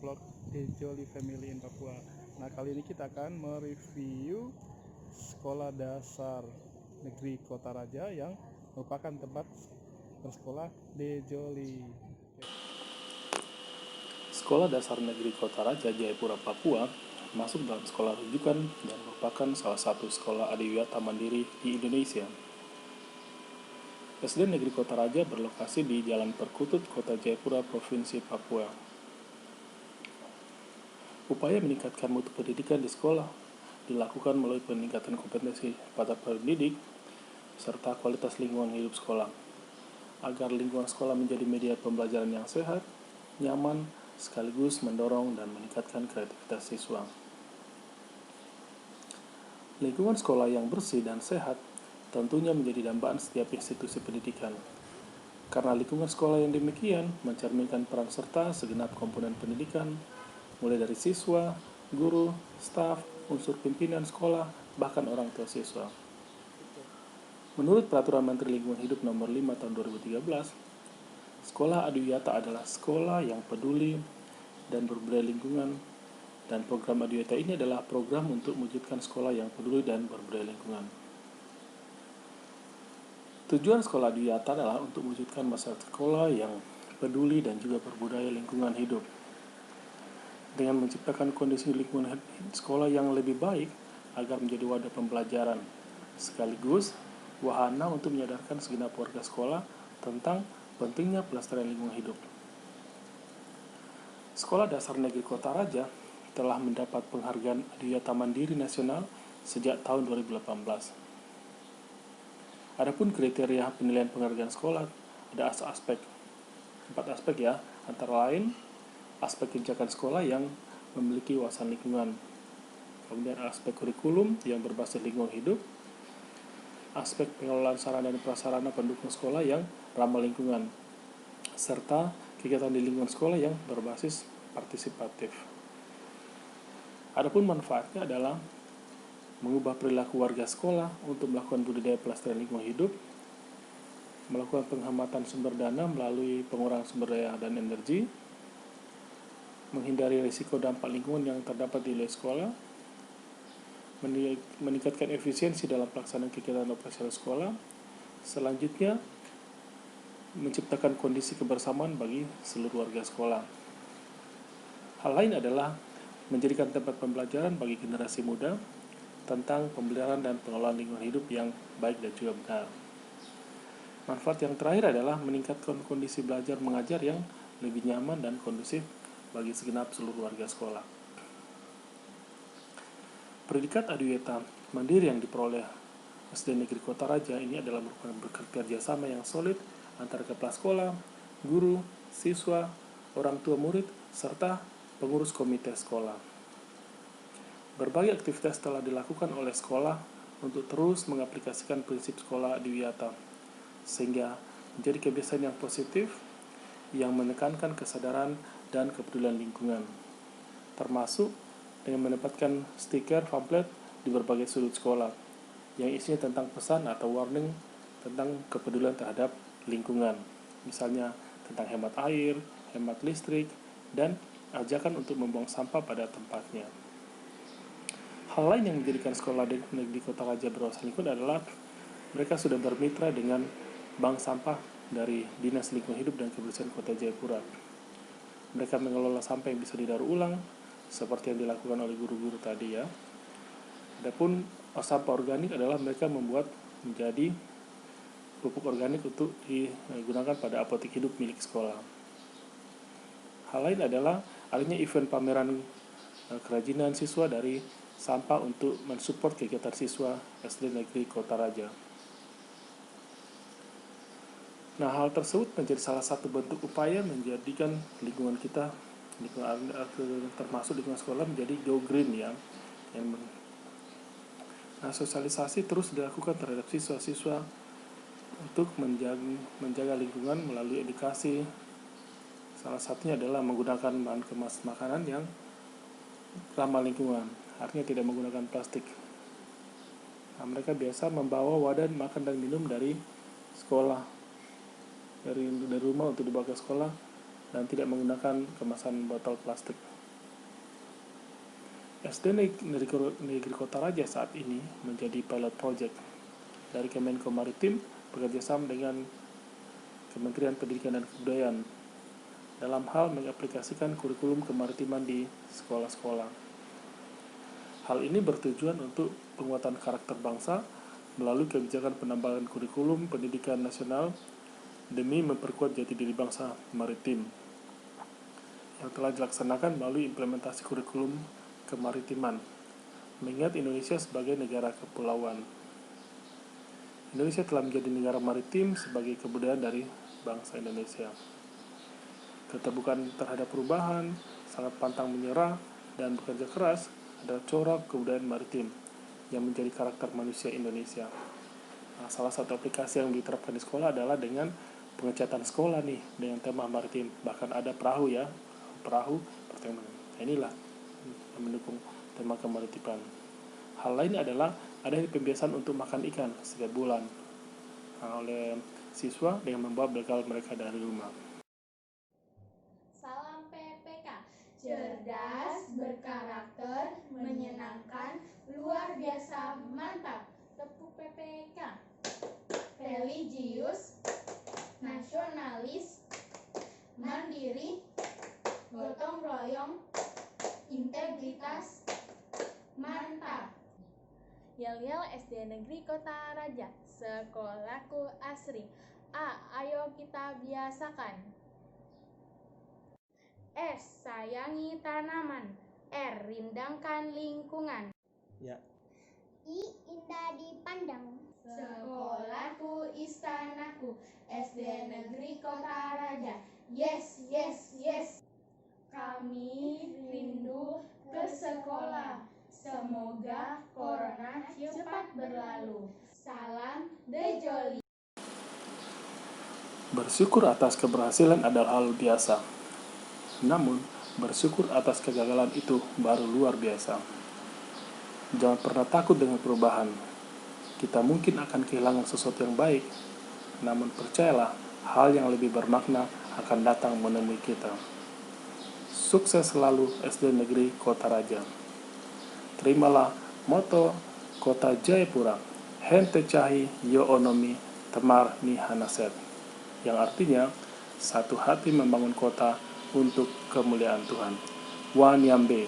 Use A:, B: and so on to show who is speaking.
A: vlog The Jolly Family in Papua. Nah, kali ini kita akan mereview Sekolah Dasar Negeri Kota Raja yang merupakan tempat bersekolah The Jolly.
B: Sekolah Dasar Negeri Kota Raja, Jayapura, Papua masuk dalam sekolah rujukan dan merupakan salah satu sekolah adiwiyata mandiri di Indonesia. SD Negeri Kota Raja berlokasi di Jalan Perkutut, Kota Jayapura, Provinsi Papua. Upaya meningkatkan mutu pendidikan di sekolah dilakukan melalui peningkatan kompetensi pada pendidik serta kualitas lingkungan hidup sekolah, agar lingkungan sekolah menjadi media pembelajaran yang sehat, nyaman, sekaligus mendorong dan meningkatkan kreativitas siswa. Lingkungan sekolah yang bersih dan sehat tentunya menjadi dambaan setiap institusi pendidikan. Karena lingkungan sekolah yang demikian mencerminkan peran serta segenap komponen pendidikan, mulai dari siswa, guru, staf, unsur pimpinan sekolah, bahkan orang tua siswa. Menurut Peraturan Menteri Lingkungan Hidup Nomor 5 Tahun 2013, sekolah adiwiyata adalah sekolah yang peduli dan berbudaya lingkungan, dan program adiwiyata ini adalah program untuk mewujudkan sekolah yang peduli dan berbudaya lingkungan. Tujuan sekolah adiwiyata adalah untuk mewujudkan masyarakat sekolah yang peduli dan juga berbudaya lingkungan hidup. Dengan menciptakan kondisi lingkungan sekolah yang lebih baik agar menjadi wadah pembelajaran, sekaligus wahana untuk menyadarkan segenap warga sekolah tentang pentingnya pelestarian lingkungan hidup. Sekolah Dasar Negeri Kota Raja telah mendapat penghargaan Adiwiyata Mandiri Nasional sejak tahun 2018. Adapun kriteria penilaian penghargaan sekolah ada 4 aspek ya, antara lain aspek kebijakan sekolah yang memiliki wawasan lingkungan, kemudian aspek kurikulum yang berbasis lingkungan hidup, aspek pengelolaan sarana dan prasarana pendukung sekolah yang ramah lingkungan, serta kegiatan di lingkungan sekolah yang berbasis partisipatif. Adapun manfaatnya adalah mengubah perilaku warga sekolah untuk melakukan budidaya pelestarian lingkungan hidup, melakukan penghematan sumber dana melalui pengurangan sumber daya dan energi, menghindari risiko dampak lingkungan yang terdapat di wilayah sekolah, meningkatkan efisiensi dalam pelaksanaan kegiatan operasional sekolah, selanjutnya menciptakan kondisi kebersamaan bagi seluruh warga sekolah. Hal lain adalah menjadikan tempat pembelajaran bagi generasi muda tentang pemeliharaan dan pengelolaan lingkungan hidup yang baik dan juga benar. Manfaat yang terakhir adalah meningkatkan kondisi belajar mengajar yang lebih nyaman dan kondusif bagi segenap seluruh warga sekolah. Predikat adiwiyata mandiri yang diperoleh SD Negeri Kota Raja ini adalah merupakan kerjasama yang solid antara kepala sekolah, guru, siswa, orang tua murid, serta pengurus komite sekolah. Berbagai aktivitas telah dilakukan oleh sekolah untuk terus mengaplikasikan prinsip sekolah adiwiyata, sehingga menjadi kebiasaan yang positif yang menekankan kesadaran dan kepedulian lingkungan, termasuk dengan menempatkan stiker pamflet di berbagai sudut sekolah yang isinya tentang pesan atau warning tentang kepedulian terhadap lingkungan, misalnya tentang hemat air, hemat listrik, dan ajakan untuk membuang sampah pada tempatnya. Hal lain yang menjadikan sekolah negeri Kota Raja berwawasan lingkungan adalah mereka sudah bermitra dengan bank sampah dari Dinas Lingkungan Hidup dan Kebersihan Kota Jayapura. Mereka mengelola sampah yang bisa didaur ulang, seperti yang dilakukan oleh guru-guru tadi ya. Adapun sampah organik adalah mereka membuat menjadi pupuk organik untuk digunakan pada apotek hidup milik sekolah. Hal lain adalah adanya event pameran kerajinan siswa dari sampah untuk mensupport kegiatan siswa SD Negeri Kota Raja. Nah, hal tersebut menjadi salah satu bentuk upaya menjadikan lingkungan kita, termasuk lingkungan sekolah, menjadi go green ya. Nah, sosialisasi terus dilakukan terhadap siswa-siswa untuk menjaga lingkungan melalui edukasi. Salah satunya adalah menggunakan bahan kemas makanan yang ramah lingkungan, artinya tidak menggunakan plastik. Nah, mereka biasa membawa wadah makan dan minum dari sekolah, dari rumah untuk dibawa ke sekolah, dan tidak menggunakan kemasan botol plastik. SD Negeri Kota Raja saat ini menjadi pilot project dari Kemenko Maritim bekerjasama dengan Kementerian Pendidikan dan Kebudayaan dalam hal mengaplikasikan kurikulum kemaritiman di sekolah-sekolah. Hal ini bertujuan untuk penguatan karakter bangsa melalui kebijakan penambahan kurikulum pendidikan nasional demi memperkuat jati diri bangsa maritim yang telah dilaksanakan melalui implementasi kurikulum kemaritiman, mengingat Indonesia sebagai negara kepulauan. Indonesia telah menjadi negara maritim sebagai kebudayaan dari bangsa Indonesia. Keterbukaan terhadap perubahan, sangat pantang menyerah, dan bekerja keras adalah corak kebudayaan maritim yang menjadi karakter manusia Indonesia. Nah, salah satu aplikasi yang diterapkan di sekolah adalah dengan pengecatan sekolah nih dengan tema maritim. Bahkan ada perahu pertemanan. Inilah yang mendukung tema kemaritiman. Hal lain adalah adanya pembiasaan untuk makan ikan setiap bulan oleh siswa dengan membawa bekal mereka dari rumah.
C: Salam PPK, cerdas, berkarakter, menyenangkan, luar biasa, mantap. Tepuk PPK. Religius, nasionalis, mandiri, gotong royong, integritas, mantap.
D: Yel-yel SD Negeri Kota Raja, sekolahku asri. A. Ayo kita biasakan. S. Sayangi tanaman. R. Rindangkan lingkungan.
A: Ya.
C: I. Indah dipandang.
D: Sekolahku istanaku, SD Negeri Kota Raja. Yes, yes, yes. Kami rindu ke sekolah. Semoga corona cepat berlalu. Salam The Jolly.
B: Bersyukur atas keberhasilan adalah hal biasa. Namun, bersyukur atas kegagalan itu baru luar biasa. Jangan pernah takut dengan perubahan. Kita mungkin akan kehilangan sesuatu yang baik, namun percayalah, hal yang lebih bermakna akan datang menemui kita. Sukses selalu SD Negeri Kota Raja. Terimalah moto Kota Jayapura, Hente Cahi Yo Onomi Temar Ni Hanaset, yang artinya satu hati membangun kota untuk kemuliaan Tuhan. Wan Yambe.